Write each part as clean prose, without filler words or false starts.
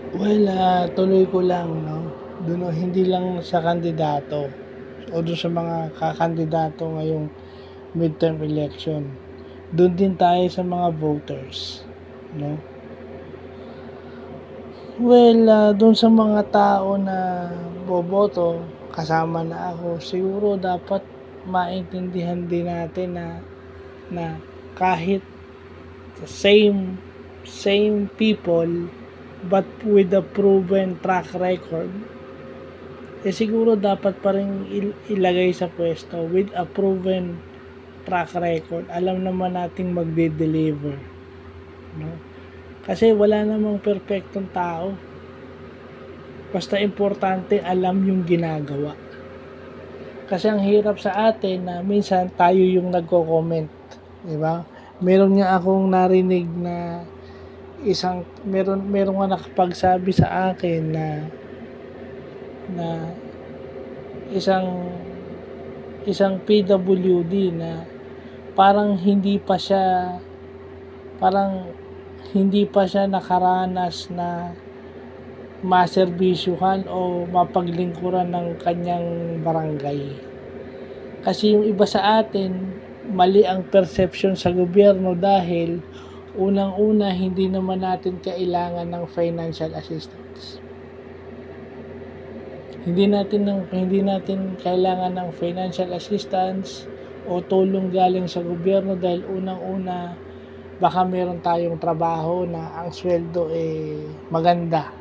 Well, tuloy ko lang 'no, dun hindi lang sa kandidato o dun sa mga kakandidato ngayong midterm election. Dun din tayo sa mga voters 'no. Well, dun sa mga tao na boboto, kasama na ako, siguro dapat maintindihan din natin na na kahit same same people but with a proven track record, siguro dapat pa rin ilagay sa pwesto with a proven track record. Alam naman nating magde-deliver, 'no? Kasi wala namang perpektong tao, basta importante alam yung ginagawa. Kasi ang hirap sa atin na minsan tayo yung nagko-comment, 'di ba? Meron nga akong narinig na meron nga nakapagsabi sa akin na isang isang PWD na parang hindi pa siya nakaranas na maserbisyuhan o mapaglingkuran ng kanyang barangay. Kasi yung iba sa atin, mali ang perception sa gobyerno dahil unang-una hindi naman natin kailangan ng financial assistance. Hindi natin kailangan ng financial assistance o tulong galing sa gobyerno dahil unang-una baka meron tayong trabaho na ang sweldo maganda.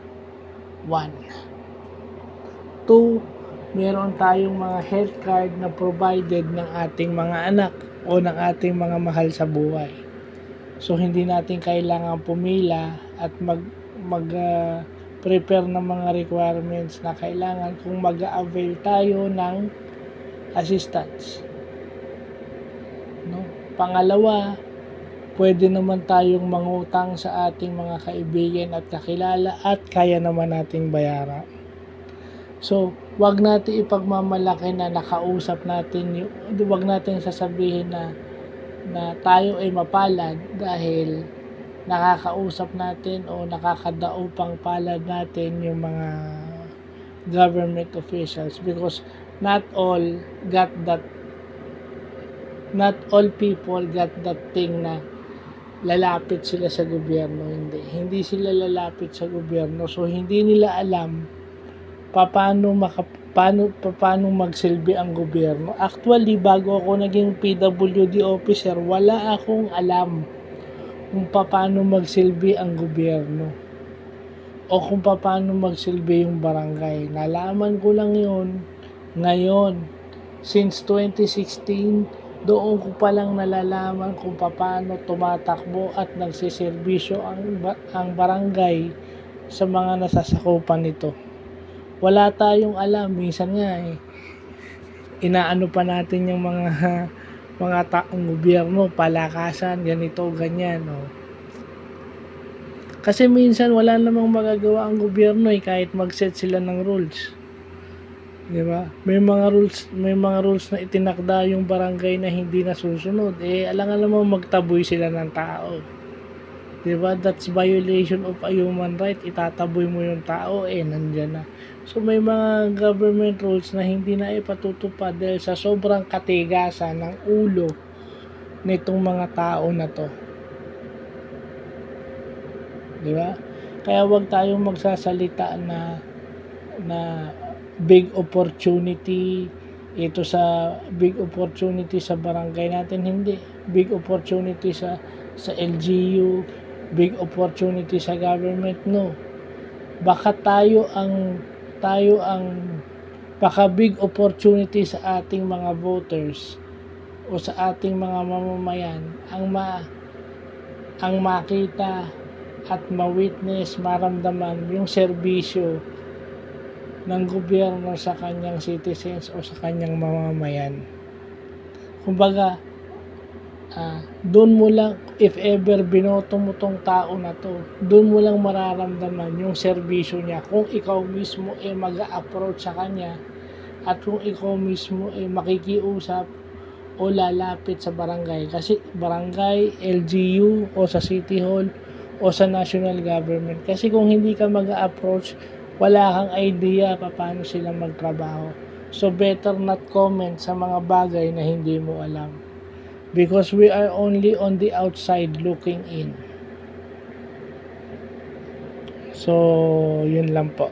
1. 2, meron tayong mga health card na provided ng ating mga anak o ng ating mga mahal sa buhay. So hindi natin kailangan pumila at prepare ng mga requirements na kailangan kung mag-a-avail tayo ng assistance. No? Pangalawa, pwede naman tayong mangutang sa ating mga kaibigan at kakilala at kaya naman nating bayaran. So, wag natin ipagmamalaki na nakausap natin, wag natin sasabihin na tayo ay mapalad dahil nakakausap natin o nakakadaupang palad natin yung mga government officials, because not all people got that thing na lalapit sila sa gobyerno. Hindi sila lalapit sa gobyerno, so hindi nila alam paano magsilbi ang gobyerno. Actually, bago ako naging PWD officer, wala akong alam kung paano magsilbi ang gobyerno o kung paano magsilbi yung barangay. Nalaman ko lang yun ngayon. Since 2016, doon ko palang nalalaman kung paano tumatakbo at nagsiservisyo ang barangay sa mga nasasakupan nito. Wala tayong alam. Minsan nga inaano pa natin yung mga taong gobyerno, palakasan, ganito, ganyan. Kasi minsan wala namang magagawa ang gobyerno kahit mag-set sila ng rules. 'Di ba? May mga rules na itinakda yung barangay na hindi nasusunod. Alangan namang magtaboy sila ng tao. 'Di ba? That's violation of a human right. Itataboy mo yung tao, nandiyan na. So may mga government rules na hindi na ipatutupad dahil sa sobrang katigasan ng ulo nitong mga tao na to. 'Di ba? Kaya wag tayong magsasalita na big opportunity big opportunity sa barangay natin. Hindi, big opportunity sa LGU, big opportunity sa government. No, baka baka big opportunity sa ating mga voters o sa ating mga mamamayan ang makita at ma-witness, maramdaman yung serbisyo ng gobyerno sa kanyang citizens o sa kanyang mamamayan. Kumbaga, doon mo lang, if ever binoto mo tong tao na to, doon mo lang mararamdaman yung serbisyo niya kung ikaw mismo mag-a-approach sa kanya at kung ikaw mismo makikiusap o lalapit sa barangay. Kasi barangay, LGU o sa City Hall o sa national government. Kasi kung hindi ka mag-approach, wala kang idea paano sila magtrabaho. So better not comment sa mga bagay na hindi mo alam. Because we are only on the outside looking in. So, yun lang po.